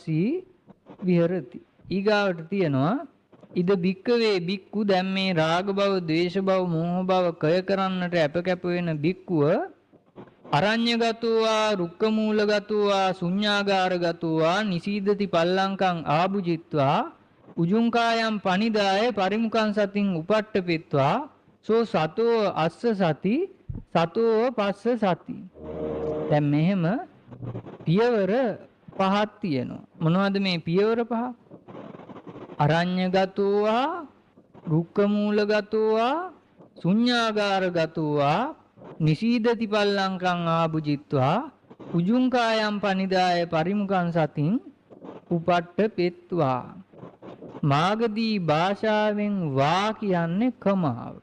පස්සී විහෙරති. ඊගාවට තියෙනවා ඉද බික්කවේ බික්කු දැන් මේ රාග භව, ද්වේෂ භව, මෝහ භව කය කරන්නට අපකැප වෙන බික්කුව අරඤ්‍යගතෝවා, රුක්කමූලගතෝවා, ශුඤ්ඤාගාරගතෝවා, නිසීදති පල්ලංකං ආභුජිත්වා, උජුංකායම් පනිදාය පරිමුඛං සතින් උපට්ඨපෙත්වා, සෝ සතෝ අස්ස සති, සතෝ පස්ස සති. දැන් මෙහෙම පියවර පහක් තියෙනවා. මොනවද මේ පියවර පහ? අරඤ්‍යගතෝවා, රුක්කමූලගතෝවා, ශුඤ්ඤාගාරගතෝවා, නිසීදති පල්ලංකං ආභුජිත්වා, උජුංකායම් පනිදාය පරිමුඛං සතින් උපට්ඨපෙත්වා. මාගදී භාෂාවෙන් වා කියන්නේ කමාව.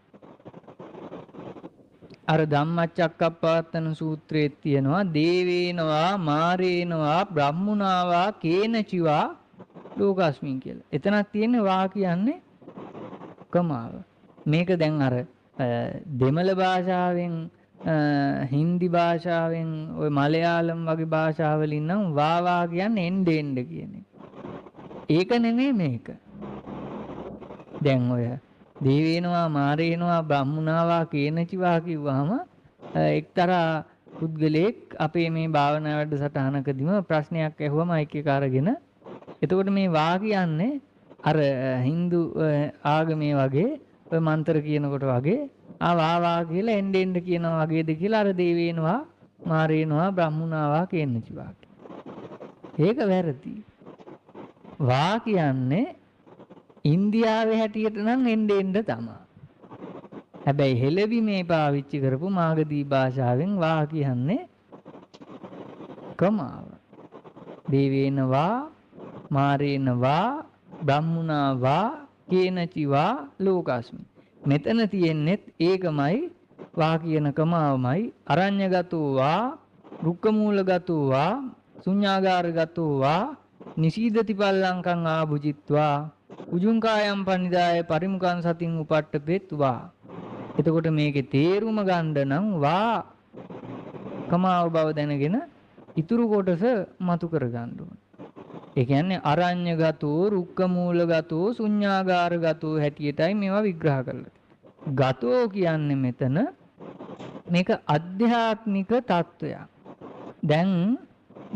අර ධම්මචක්කප්පවත්තන සූත්‍රයේ තියෙනවා දේවේනවා, මාරේනවා, බ්‍රහ්මුණාවා, කේනචිවා ලෝකස්මින් කියලා. එතනක් තියෙන්නේ වා කියන්නේ කමාව. මේක දැන් අර දෙමළ භාෂාවෙන්, හින්දි භාෂාවෙන්, ඔය මලයාලම් වගේ භාෂාවලින් නම් වා කියන්නේ එන්න එන්න කියන එක. ඒක නෙමෙයි මේක. දැන් ඔය දේවේනවා, මාරේනවා, බ්‍රහ්මුණාවා, කේනචිවා කිව්වහම එක්තරා පුද්ගලෙක් අපේ මේ භාවනා වැඩසටහනකදීම ප්‍රශ්නයක් ඇහුවම එක එක අරගෙන, එතකොට මේ වා කියන්නේ අර Hindu ආගමේ වගේ ඔය මන්ත්‍ර කියනකොට වගේ වා කියලා එන්න එන්න කියනවා වගේද කියලා අර දේවේනවා, මාරේනවා, බ්‍රහ්මුණාවා, කේනචිවා. ඒක වැරදි. වා කියන්නේ ඉන්දියාවේ හැටියට නම් එන්න එන්න තමයි. හැබැයි හෙළවි මේ පාවිච්චි කරපු මාගදී භාෂාවෙන් වා කියන්නේ කමාව. දේවේනවා, මාරේනවා, බ්‍රහ්මුණාවා, කේනචිවා ලෝකස්මි. මෙතන තියෙන්නේත් ඒකමයි, වා කියන කමාවමයි. අරඤ්‍යගතෝවා, රුක්කමූලගතෝවා, ශුඤ්ඤාගාරගතෝවා, නිසීදති පල්ලංකං ආභුජිත්වා, උජුංකායම් පනිදාය පරිමුඛං සතින් උපට්ඨපෙත්වා. එතකොට මේකේ තේරුම ගන්න නම් වා කමාව බව දැනගෙන ඉතුරු කොටස මතු කර ගන්න ඕන. ඒ කියන්නේ අරඤ්‍යගතෝ, රුක්කමූලගතෝ, ශුඤ්ඤාගාරගතෝ හැටියටයි මේවා විග්‍රහ කරලා තියෙන්නේ. ගතෝ කියන්නේ මෙතන මේක අධ්‍යාත්මික තත්වයක්. දැන්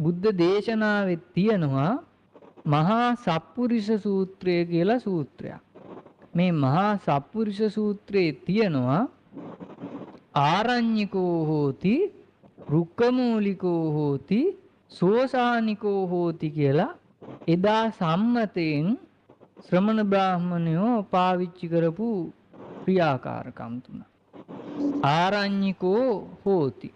බුද්ධ දේශනාවේ තියෙනවා මහා සප්පුරිස සූත්‍රය කියලා සූත්‍රයක්. මේ මහා සප්පුරිස සූත්‍රයේ තියෙනවා ආරඤ්‍යකෝ හෝති, රුක්කමූලිකෝ හෝති, සෝසානිකෝ හෝති කියලා එදා සම්මතයෙන් ශ්‍රමණ බ්‍රාහ්මණයෝ පාවිච්චි කරපු ක්‍රියාකාරකම් තුන. ආරඤ්‍යකෝ හෝති,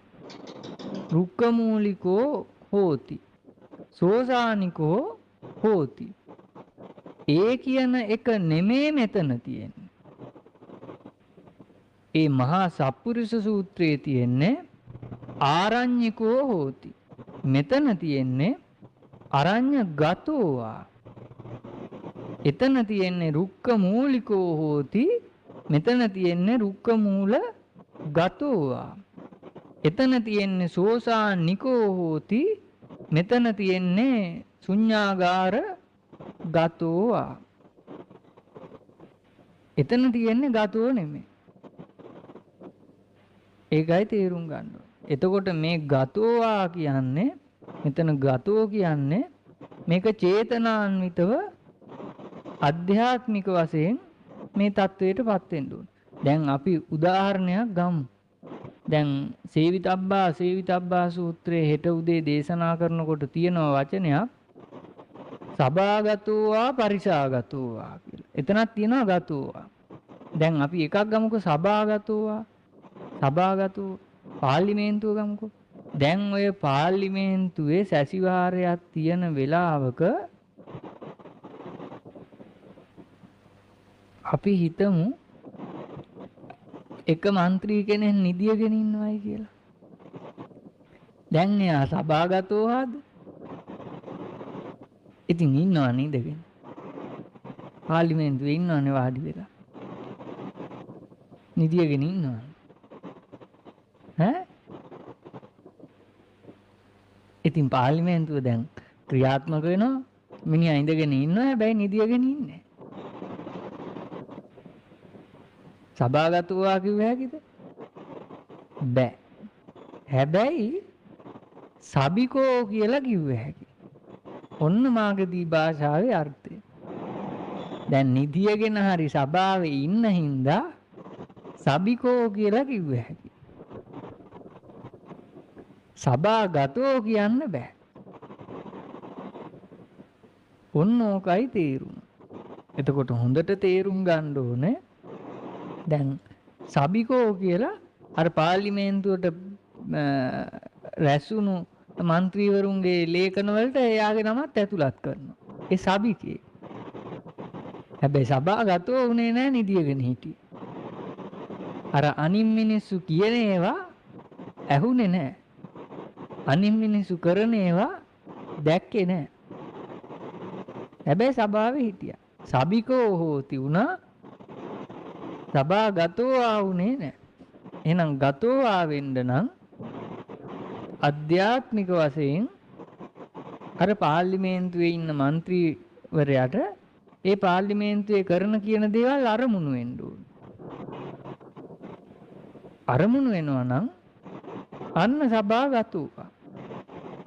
රුක්කමූලිකෝ හෝති, සෝසානිකෝ හෝති. ඒ කියන එක නෙමේ මෙතන තියෙන්නේ. ඒ මහා සප්පුරිස සූත්‍රයේ තියෙන්නේ ආරඤ්‍යකෝ හෝති. මෙතන තියෙන්නේ අරඤ්‍ය ගතෝවා. එතන තියෙන්නේ රුක්ක මූලිකෝ හෝති. මෙතන තියෙන්නේ රුක්ක මූල ගතෝවා. එතන තියෙන්නේ සෝසානිකෝ හෝති. මෙතන තියෙන්නේ ශුඤ්ඤාගාර ගතෝවා. එතන තියෙන්නේ ගතෝ නෙමෙයි. ඒකයි තේරුම් ගන්න ඕනේ. එතකොට මේ ගතෝවා කියන්නේ, මෙතන ගතෝ කියන්නේ මේක චේතනාන්විතව අධ්‍යාත්මික වශයෙන් මේ தത്വයටපත් වෙන්න ඕනේ. දැන් අපි උදාහරණයක් ගමු. දැන් සේවිතබ්බා සූත්‍රයේ හෙට උදේ දේශනා කරනකොට තියෙන වචනයක් සභාගතෝවා, පරිසාගතෝවා කියලා. එතනක් තියෙනවා ගතෝවා. දැන් අපි එකක් ගමුකෝ සභාගතෝවා. සභාගතෝ පාර්ලිමේන්තුව ගමුකෝ. දැන් ඔය පාර්ලිමේන්තුවේ සැසිවාරයක් තියෙන වෙලාවක අපි හිතමු එක മന്ത്രി කෙනෙක් නිදියගෙන ඉන්නවයි කියලා. දැන් එයා සභාගතෝවාද? ඉතින් ඉන්නව නේදගෙන. පාර්ලිමේන්තුවේ ඉන්නවනේ වාඩි වෙලා. නිදියගෙන ඉන්නවා. ඉතින් පාර්ලිමේන්තුව දැන් ක්‍රියාත්මක වෙනවා. මිනිහා ඉඳගෙන ඉන්නවා හැබැයි නිදියගෙන ඉන්නේ. සබාගතවා කිව්ව හැකිද? බෑ. හැබැයි සබිකෝ කියලා කිව්ව හැකි. ඔන්න මාගදී භාෂාවේ අර්ථය. දැන් නිදියගෙන හරි සබාවේ ඉන්න හින්දා සබිකෝ කියලා කිව්ව හැකි. සබාගතෝ කියන්න බෑ. ඔන්න ඕකයි තේරුම. එතකොට හොඳට තේරුම් ගන්න ඕනේ. දැන් සබිකෝ කියලා අර පාර්ලිමේන්තුවට රැස්වුණු മന്ത്രിවරුන්ගේ ලේඛන වලට එයාගේ නමත් ඇතුළත් කරනවා. ඒ සබිකේ. හැබැයි සභාගතෝ උනේ නැහැ නිදියගෙන හිටියේ. අර අනිම් මිනිස්සු කියන ඒවා ඇහුනේ නැහැ. අනිම් මිනිස්සු කරන ඒවා දැක්කේ නැහැ. හැබැයි සභාවේ හිටියා. සබිකෝ හෝති උනා සභාගතෝ ආුනේ නැහැ. එහෙනම් ගතෝ ආවෙන්න නම් අධ්‍යාත්මික වශයෙන් අර පාර්ලිමේන්තුවේ ඉන්න മന്ത്രിවරයාට ඒ පාර්ලිමේන්තුවේ කරන කියන දේවල් අරමුණු වෙන්න ඕනේ. අරමුණු වෙනවා නම් අන්න සභාගතෝ.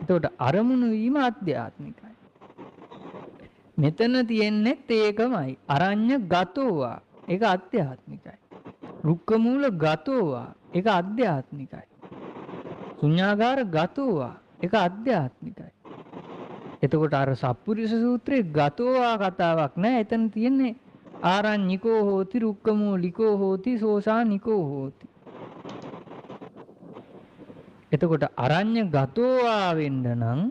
එතකොට අරමුණු වීම අධ්‍යාත්මිකයි. මෙතන තියෙන්නේත් ඒකමයි. අරඤ්‍ය ගතෝවා. ඒක අධ්‍යාත්මිකයි. රුක්ක මූල ගතෝවා. ඒක අධ්‍යාත්මිකයි. ශුඤ්ඤාගාර ගතෝවා. ඒක අධ්‍යාත්මිකයි. එතකොට අර සප්පුරිස සූත්‍රයේ ගතෝවා කතාවක් නෑ. එතන තියෙන්නේ ආරඤ්ඤිකෝ හෝති රුක්ක මූලිකෝ හෝති සෝසානිකෝ හෝති. එතකොට අරඤ්‍ය ගතෝවා වෙන්න නම්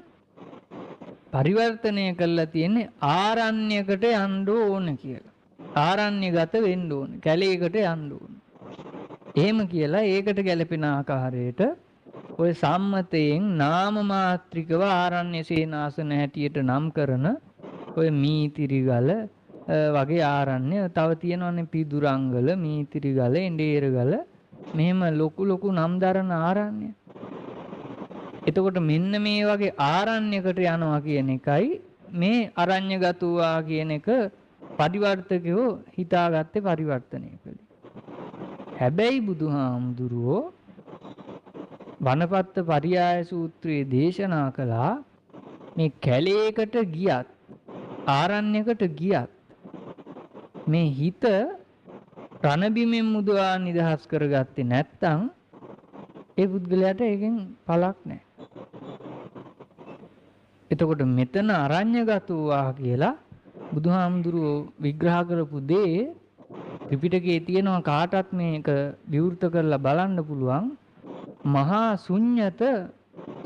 පරිවර්තනය කළා තියෙන්නේ ආරණ්‍යයකට යන්න ඕන කියලා. ආරණ්‍යගත වෙන්න ඕන. කැලේකට යන්න ඕන. එහෙම කියලා ඒකට ගැලපෙන ආකාරයට ඔය සම්මතයෙන් නාම මාත්‍රිකව ආරණ්‍ය සේනාසන හැටියට නම් කරන ඔය මීතිරිගල වගේ ආරණ්‍ය තව තියෙනවනේ පිදුරංගල මීතිරිගල එඬේරගල මෙහෙම ලොකු ලොකු නම් දරන ආරණ්‍ය. එතකොට මෙන්න මේ වගේ ආරණ්‍යකට යනවා කියන එකයි මේ අරඤ්‍යගතවා කියන එක පරිවර්තකයෝ හිතාගත්තේ පරිවර්තනය කළේ. හැබැයි බුදුහාමුදුරුවෝ වනපත්ත පරියාය සූත්‍රයේ දේශනා කළා මේ කැලේකට ගියත් ආරණ්‍යකට ගියත් මේ හිත රණබිමෙන් මුදවා නිදහස් කරගත්තේ නැත්නම් ඒ පුද්ගලයාට ඒකෙන් පළක් නැහැ. එතකොට මෙතන අරඤ්‍යගතවා කියලා බුදුහාමුදුරුවෝ විග්‍රහ කරපු දේ ත්‍රිපිටකයේ තියෙනවා කාටත් මේක විවෘත කරලා බලන්න පුළුවන්. මහා ශුන්්‍යත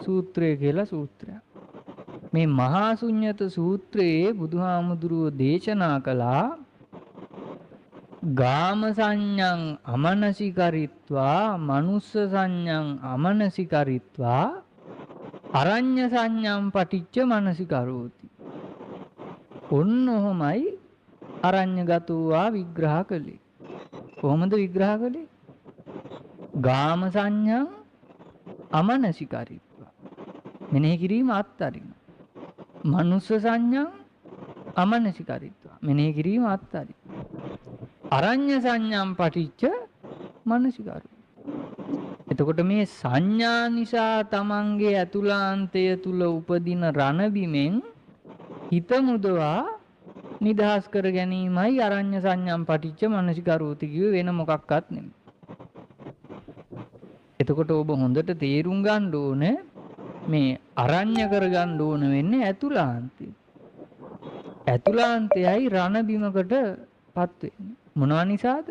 සූත්‍රය කියලා සූත්‍රයක්. මේ මහා ශුන්්‍යත සූත්‍රයේ බුදුහාමුදුරුවෝ දේශනා කළා ගාම සංඥං අමනසිකරිත්වා මනුස්ස සංඥං අමනසිකරිත්වා අරඤ්‍ය සංඥං පටිච්ච මනසිකරෝති. ඔන්න ඔහොමයි අරඤ්‍යගතවා විග්‍රහ කළේ. කොහොමද විග්‍රහ කළේ? ගාම සංඥං අමනසිකරිත්වා මෙනෙහි කිරීම අත්හරින. මනුස්ස සංඥං අමනසිකරිත්වා මෙනෙහි කිරීම අත්හරින. අරඤ්‍ය සංඥාම් පටිච්ච මනසිකරු. එතකොට මේ සංඥා නිසා තමන්ගේ ඇතුළාන්තය තුල උපදින රණබිමෙන් හිත මුදවා නිදහස් කර ගැනීමයි අරඤ්‍ය සංඥාම් පටිච්ච මනසිකරෝති කිව්වේ වෙන මොකක්වත් නෙමෙයි. එතකොට ඔබ හොඳට තේරුම් ගන්න ඕනේ මේ අරඤ්‍ය කරගන්න ඕන වෙන්නේ ඇතුළාන්තය. ඇතුළාන්තයයි රණබිමකටපත් වෙන්නේ. මොනවා නිසාද?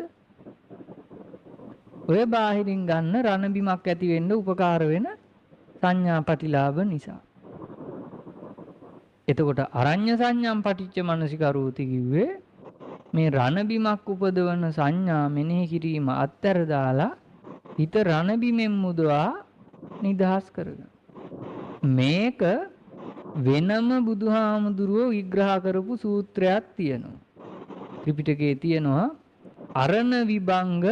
ඔය බාහිරින් ගන්න රණබිමක් ඇති වෙන්න උපකාර වෙන සංඥා ප්‍රතිලාභ නිසා. එතකොට අරඤ්‍ය සංඥාම් පටිච්ච මනසිකරෝති කිව්වේ මේ රණබිමක් උපදවන සංඥා මෙනෙහි කිරීම අත්තර දාලා හිත රණබිමෙන් මුදවා නිදහස් කරගන්න. මේක වෙනම බුදුහාමුදුරුවෝ විග්‍රහ කරපු සූත්‍රයක් තියෙනවා. ත්‍රිපිටකයේ තියෙනවා අරණ විභංග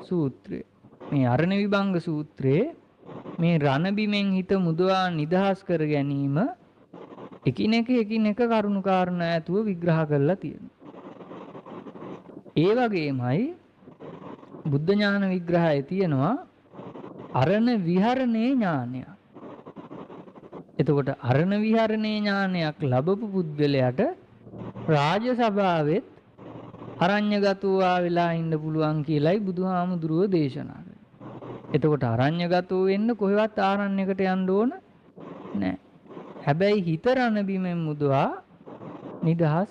සූත්‍රය. මේ අරණ විභංග සූත්‍රයේ මේ රණබිමෙන් හිත මුදවා නිදහස් කර ගැනීම එකිනෙක කරුණු කාරණා ඇතුව විග්‍රහ කරලා තියෙනවා. ඒ වගේමයි බුද්ධ ඥාන විග්‍රහයේ තියෙනවා අරණ විහරණේ ඥානය. එතකොට අරණ විහරණේ ඥානයක් ලැබපු පුද්ගලයාට රාජ සභාවෙත් අරඤ්‍යගතව වෙලා ඉන්න පුළුවන් කියලයි බුදුහාමුදුරුවෝ දේශනා කළේ. එතකොට අරඤ්‍යගතව වෙන්න කොහෙවත් ආරණ්‍යයකට යන්න ඕන නැහැ. හැබැයි හිත රණ බිමෙන් මුදවා නිදහස්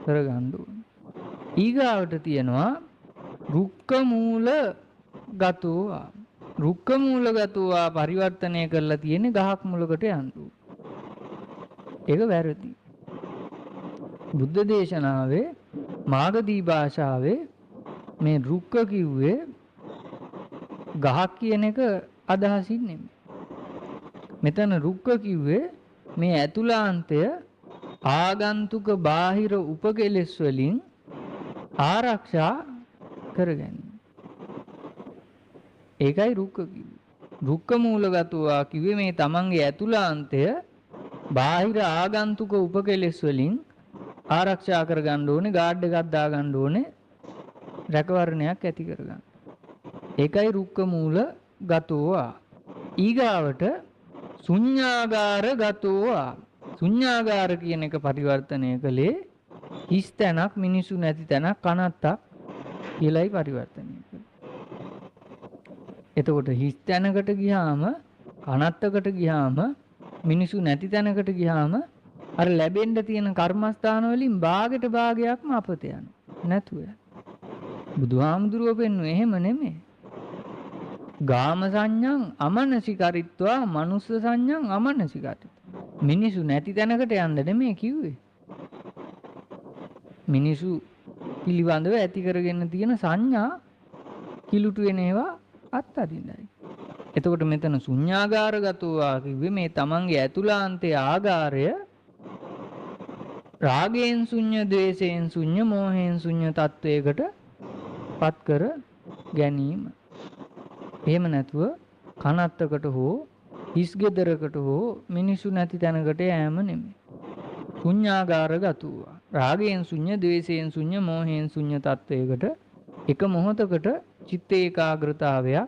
කරගන්න ඕන. ඊගාවට තියෙනවා රුක්ක මූල ගතෝ. රුක්ක මූල ගතෝ පරිවර්තනය කරලා තියෙන්නේ ගහක් මුලකට යන්න. ඒක වැරදි. බුද්ධ දේශනාවේ මාගදී භාෂාවේ මේ රුක්ක කිව්වේ ගහක් කියන එක අදහසින් නෙමෙයි. මෙතන රුක්ක කිව්වේ මේ ඇතුළාන්තය ආගන්තුක බාහිර උපකෙලෙස් වලින් ආරක්ෂා කරගන්න. ඒකයි රුක්ක කිව්වේ. රුක්ක මූලගතවා කිව්වේ මේ තමන්ගේ ඇතුළාන්තය බාහිර ආගන්තුක උපකෙලෙස් වලින් ආරක්ෂා කරගන්න ඕනේ, ගාඩ් එකක් දාගන්න ඕනේ, රැකවරණයක් ඇති කරගන්න. ඒකයි රුක්ක මූලගතවා. ඊගාවට ශුඤ්ඤාගාර ගතෝවා. ශුඤ්ඤාගාර කියන එක පරිවර්තනය කළේ හිස් තැනක්, මිනිසු නැති තැනක්, කනත්තක් කියලායි පරිවර්තනය කළේ. එතකොට හිස් තැනකට ගියාම, කනත්තකට ගියාම, මිනිසු නැති තැනකට ගියාම අර ලැබෙන්න තියෙන කර්මස්ථාන වලින් භාගයට භාගයක්ම අපත යනවා. නැතුව. බුදුහාමුදුරුවෝ පෙන්වුවේ එහෙම නෙමෙයි. ගාම සංඥං අමනසිකරිත්වා මනුස්ස සංඥං අමනසිකරිත්වා. මිනිසු නැති තැනකට යන්න නෙමෙයි කිව්වේ. මිනිසු පිළිබඳව ඇති කරගෙන තියෙන සංඥා කිලුට වෙන ඒවා අත්අරින්නයි. එතකොට මෙතන ශුඤ්ඤාගාරගතෝවා කිව්වේ මේ තමන්ගේ ඇතුළාන්තයේ ආගාරය රාගයෙන් ශුඤ්ඤ, ද්වේෂයෙන් ශුඤ්ඤ, මෝහයෙන් ශුඤ්ඤ තත්වයකට පත් කර ගැනීම. එහෙම නැතුව කනත්තකට හෝ හිස් ගෙදරකට හෝ මිනිසු නැති තැනකට යෑම නෙමෙයි. ශුඤ්ඤාගාරගතෝවා. රාගයෙන් ශුඤ්ඤ, ද්වේෂයෙන් ශුඤ්ඤ, මෝහයෙන් ශුඤ්ඤ තත්වයකට එක මොහොතකට චිත්ත ඒකාග්‍රතාවයක්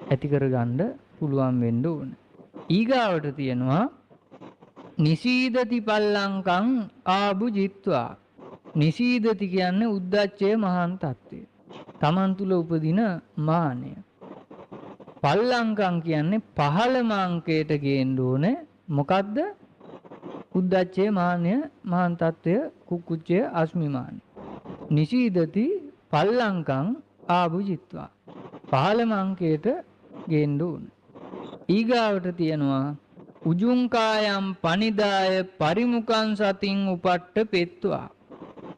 ඇති කරගන්න පුළුවන් වෙන්න ඕන. ඊගාවට තියෙනවා නිසීදති පල්ලංකං ආභුජිත්වා. නිසීදති කියන්නේ උද්දච්චය මහාන් තත්වය. තමන් තුල උපදින මානය. පල්ලංකං කියන්නේ පහළම අංකයට ගේන්න ඕනේ. මොකද්ද? උද්දච්චය මානය මහාන් තත්වය, කුක්කුච්චය අස්මිමානය. නිසීදති පල්ලංකං ආභුජිත්වා. පහළම අංකයට ගේන්න ඕනේ. ඊගාවට තියෙනවා උජුංකායම් පනිදාය පරිමුඛං සතින් උපට්ඨ පෙත්වා.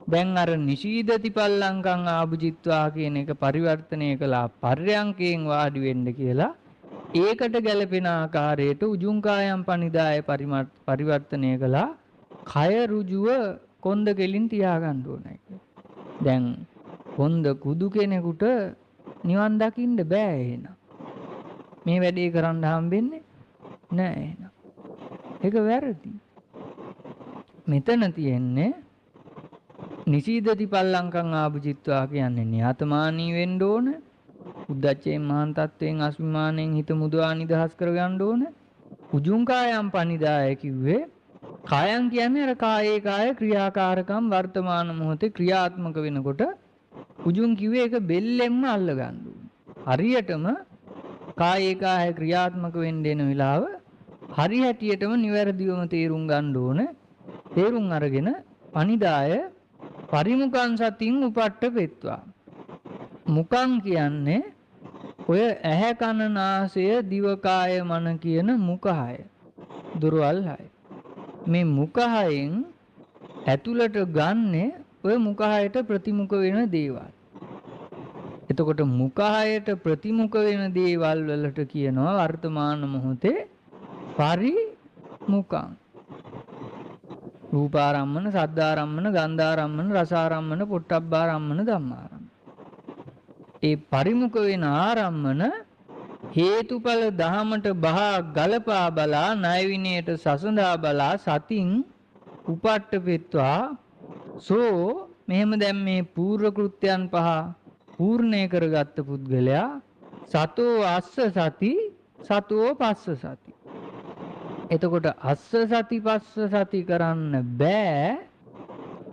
දැන් අර නිශීදති පල්ලංකං ආභුජිත්වා කියන එක පරිවර්තනය කළා පර්යංකයෙන් වාඩි වෙන්න කියලා. ඒකට ගැළපෙන ආකාරයට උජුංකායම් පනිදාය පරිවර්තනය කළා කය ඍජුව කොන්ද කෙලින් තියාගන්න ඕනේ. දැන් කොන්ද කුදු කෙනෙකුට නිවන් දකින්න බෑ එහෙනම්. මේ වැඩේ කරන්න හම්බෙන්නේ නෑ එහෙනම්. ඒක වැරදි. මෙතන තියෙන්නේ නිසීදති පල්ලංකං ආභුජිත්වා කියන්නේ නිහතමානී වෙන්න ඕන. උද්දච්චයෙන් මහාන් තත්වයෙන් අස්මිමානයෙන් හිත මුදවා නිදහස් කරගන්න ඕන. උජුංකායම් පනිදාය කිව්වේ කායම් කියන්නේ අර කායේ කාය ක්‍රියාකාරකම් වර්තමාන මොහොතේ ක්‍රියාත්මක වෙනකොට උජුං කිව්වේ ඒක බෙල්ලෙන්ම අල්ල ගන්න ඕන. හරියටම කායේ කාය ක්‍රියාත්මක වෙන්න එන වෙලාව හරි හැටියටම නිවැරදිවම තේරුම් ගන්න ඕන. තේරුම් අරගෙන පනිදාය පරිමුඛං සතින් උපට්ඨ පෙත්වා. මුඛං කියන්නේ ඔය ඇහැ කන නාසය දිවකාය මන කියන මුඛය. දුර්වල් හය. මේ මුඛයෙන් ඇතුළට ගන්නේ ඔය මුඛයට ප්‍රතිමුඛ වෙන දේවල්. එතකොට මුඛයට ප්‍රතිමුඛ වෙන දේවල් වලට කියනවා වර්තමාන මොහොතේ පරිමුඛං. රූපාරම්මන, සද්ධාරම්මන, ගන්ධාරම්මන, රසාරම්මන, පොට්ටබ්බාරම්මන, ධම්මාරම්මන. ඒ පරිමුඛ වෙන ආරම්මන හේතුඵල දහමට බහා ගලපා බලා ණය විනයට සසඳා බලා සතින් උපට්ඨපෙත්වා සෝ මෙහෙම දැන් මේ පූර්ව කෘත්‍යයන් පහ පූර්ණේ කරගත්ත පුද්ගලයා සතෝ අස්ස සති සතෝ පස්ස සති. එතකොට අස්ස සති පස්ස සති කරන්න බෑ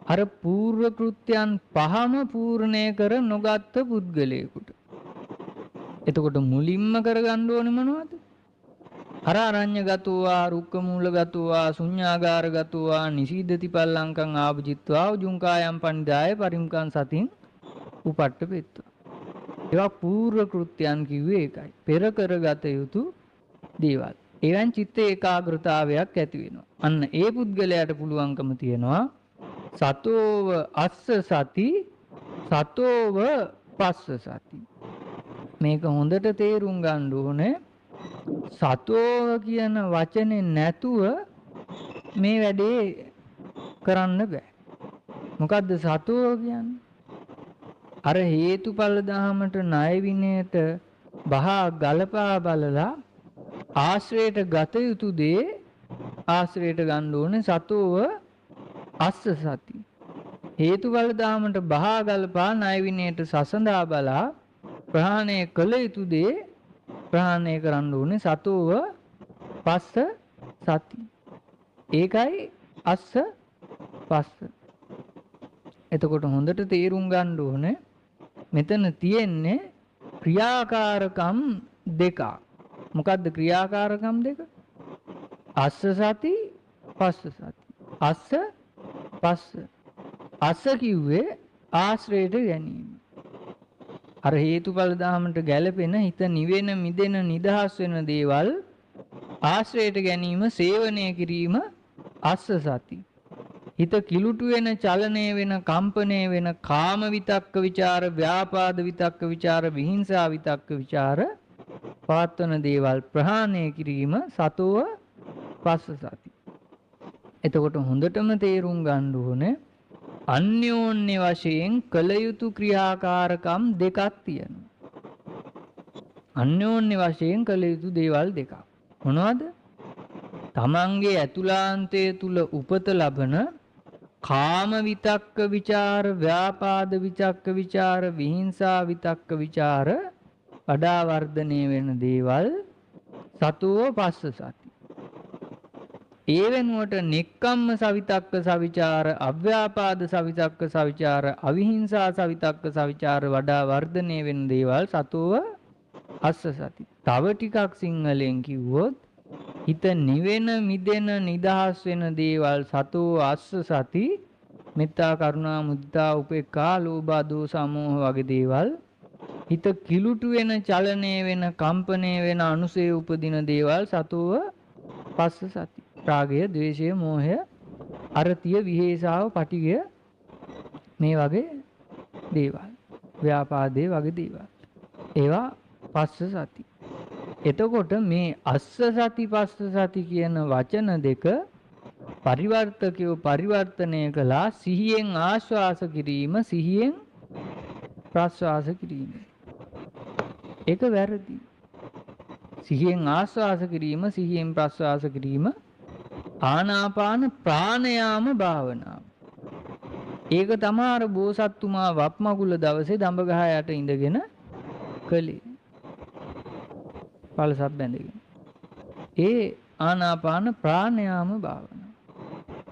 අර පූර්ව කෘත්‍යයන් පහම පූර්ණේ කර නොගත්ත පුද්ගලයෙකුට. එතකොට මුලින්ම කරගන්න ඕනේ මොනවද? අර අරඤ්‍යගතෝවා රුක්ක මූලගතෝවා ශුඤ්ඤාගාරගතෝවා නිසීදති පල්ලංකං ආභජිත්වා උජුංකායම් පණිදාය පරිම්කං සතින් උපට්ඨපෙත්වා. ඒවා පූර්ව කෘත්‍යයන් කිව්වේ ඒකයි. පෙර කරගත යුතු දේවල්. ඒවෙන් චිත්ත ඒකාග්‍රතාවයක් ඇති වෙනවා. අන්න ඒ පුද්ගලයාට පුළුවන්කම තියෙනවා සතෝව අස්ස සති සතෝව පස්ස සති. මේක හොඳට තේරුම් ගන්න ඕනේ. සතෝව කියන වචනේ නැතුව මේ වැඩේ කරන්න බෑ. මොකද්ද සතෝව කියන්නේ? අර හේතුඵල දහමට ණය විනයට බහා ගලපා බලලා ආශ්‍රයට ගත යුතු දේ ආශ්‍රයට ගන්න ඕනේ සතෝව අස්ස සති. හේතුඵල දහමට බහා ගලපා ණය විනයට සසඳා බලා ප්‍රහාණය කළ යුතු දේ ප්‍රහාණය කරන්න ඕනේ සතෝව පස්ස සති. ඒකයි අස්ස පස්ස. එතකොට හොඳට තේරුම් ගන්න ඕනේ මෙතන තියෙන්නේ ක්‍රියාකාරකම් දෙකක්. මොකද්ද ක්‍රියාකාරකම් දෙක? අස්ස සති පස්ස සති. අස්ස පස්ස. අස්ස කිව්වේ ආශ්‍රයට ගැනීම. අර හේතුඵල දහමට ගැළපෙන හිත නිවෙන මිදෙන නිදහස් වෙන දේවල් ආශ්‍රයට ගැනීම සේවනය කිරීම අස්ස සති. හිත කිලුටු වෙන චලනය වෙන කම්පණය වෙන කාම විතක්ක ਵਿਚාර ව්‍යාපාද විතක්ක විචාර විහිංසා විතක්ක විචාර පවත්වන දේවල් ප්‍රහාණය කිරීම සතෝව පස්ස සති. එතකොට හොඳටම තේරුම් ගන්න ඕනේ අන්‍යෝන්‍ය වශයෙන් කළ යුතු ක්‍රියාකාරකම් දෙකක් තියෙනවා. අන්‍යෝන්‍ය වශයෙන් කළ යුතු දේවල් දෙකක්. මොනවද? තමන්ගේ ඇතුළාන්තය තුල උපත ලබන කාම විතක්ක ਵਿਚාර ව්‍යාපාද විතක්ක විචාර විහිංසා විතක්ක විචාර වඩා වර්ධනය වෙන දේවල් සතෝ පස්ස සති. ඒ වෙනුවට නෙක්කම්ම සවිතක්ක සවිචාර අව්‍යාපාද සවිතක්ක සවිචාර අවිහිංසා සවිතක්ක සවිචාර වඩා වර්ධනය වෙන දේවල් සතෝව අස්ස සති. තව ටිකක් සිංහලෙන් කිව්වොත් හිත නිවෙන මිදෙන නිදහස් වෙන දේවල් සතෝ අස්ස සති. මෙත්තා කරුණා මුදිතා උපේක්ඛා ලෝභ දෝස අමෝහ වගේ දේවල් හිත කිලුටු වෙන චලනය වෙන කම්පණය වෙන අනුසය උපදින දේවල් සතෝව පස්ස සති. රාගය ද්වේෂය මෝහය අරතිය විහේසාව පටිගය මේ වගේ දේවල් ව්‍යාපාදේ වගේ දේවල් ඒවා පස්ස සති. එතකොට මේ අස්ස සති පස්ස සති කියන වචන දෙක පරිවර්තකයෝ පරිවර්තනය කළා සිහියෙන් ආශ්වාස කිරීම සිහියෙන් ප්‍රශ්වාස කිරීම. ඒක වැරදි. සිහියෙන් ආශ්වාස කිරීම සිහියෙන් ප්‍රශ්වාස කිරීම ආනාපාන ප්‍රාණයාම භාවනාව. ඒක තමයි අර බෝසත්තුමා වප්මගුල දවසේ දඹගහ යට ඉඳගෙන කළේ. පළසක් බැඳගෙන. ඒ ආනාපාන ප්‍රාණයාම භාවනාව.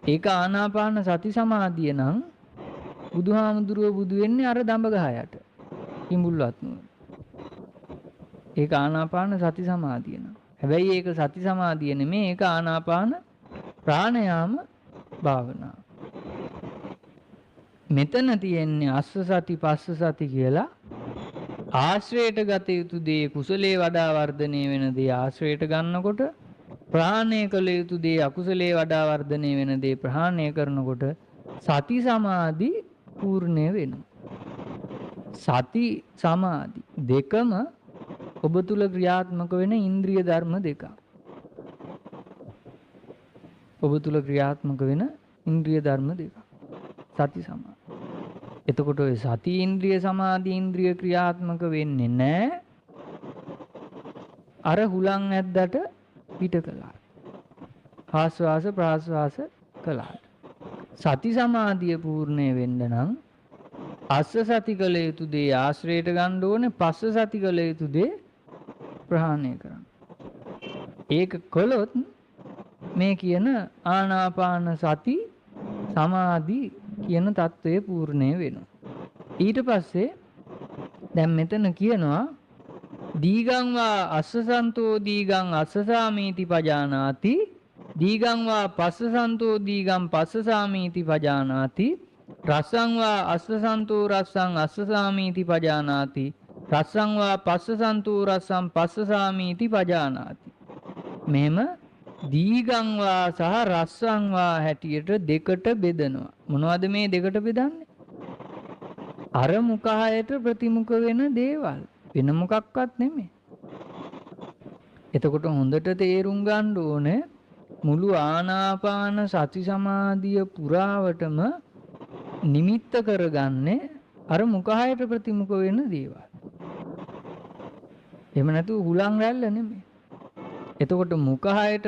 ඒක ආනාපාන සති සමාධිය නම් බුදුහාමුදුරුව බුදු වෙන්නේ අර දඹගහ යට. කිඹුල්වත් නුවර. ඒක ආනාපාන සති සමාධිය නම්. හැබැයි ඒක සති සමාධිය නෙමෙයි ඒක ආනාපාන ප්‍රාණයාම භාවනාව. මෙතන තියෙන්නේ අස්ස සති පස්ස සති කියලා ආශ්‍රයට ගත යුතු දේ කුසලයේ වඩා වර්ධනය වෙන දේ ආශ්‍රයට ගන්නකොට ප්‍රහාණය කළ යුතු දේ අකුසලයේ වඩා වර්ධනය වෙන දේ ප්‍රහාණය කරනකොට සති සමාධි පූර්ණය වෙනවා. සති සමාධි දෙකම ඔබ තුල ක්‍රියාත්මක වෙන ඉන්ද්‍රිය ධර්ම දෙකක්. ඔබ තුල ක්‍රියාත්මක වෙන ඉන්ද්‍රිය ධර්ම දෙකක්. සති සමාධි. එතකොට ඔය සති ඉන්ද්‍රිය සමාධි ඉන්ද්‍රිය ක්‍රියාත්මක වෙන්නේ නැහැ. අර හුලං ඇද්දට පිට කළා. ආස්වාස ප්‍රාස්වාස කළා. සති සමාධිය පූර්ණේ වෙන්න නම් අස්ස සති කළ යුතු දේ ආශ්‍රයයට ගන්න ඕනේ, පස්ස සති කළ යුතු දේ ප්‍රහාණය කරන්න. ඒක කළොත් මේ කියන ආනාපාන සති සමාධි කියන தত্ত্বය පූර්ණේ වෙනවා. ඊට පස්සේ දැන් මෙතන කියනවා දීගං වා අස්සසන්තෝ දීගං අස්සසාමීති පජානාති දීගං වා පස්සසන්තෝ දීගං පස්සසාමීති පජානාති රස්සං වා අස්සසන්තෝ රස්සං අස්සසාමීති පජානාති රස්සං වා පස්සසන්තෝ රස්සං පස්සසාමීති පජානාති. මෙහෙම දීගං වා සහ රස්සං වා හැටියට දෙකට බෙදනවා. මොනවද මේ දෙකට බෙදන්නේ? අර මුඛහයට ප්‍රතිමුඛ වෙන දේවල්, වෙන මොකක්වත් නෙමෙයි. එතකොට හොඳට තේරුම් ගන්න ඕනේ මුළු ආනාපාන සති සමාධිය පුරාවටම නිමිත්ත කරගන්නේ අර මුඛහයට ප්‍රතිමුඛ වෙන දේවල්. එහෙම නැතුව හුලං රැල්ල නෙමෙයි. එතකොට මුඛහයට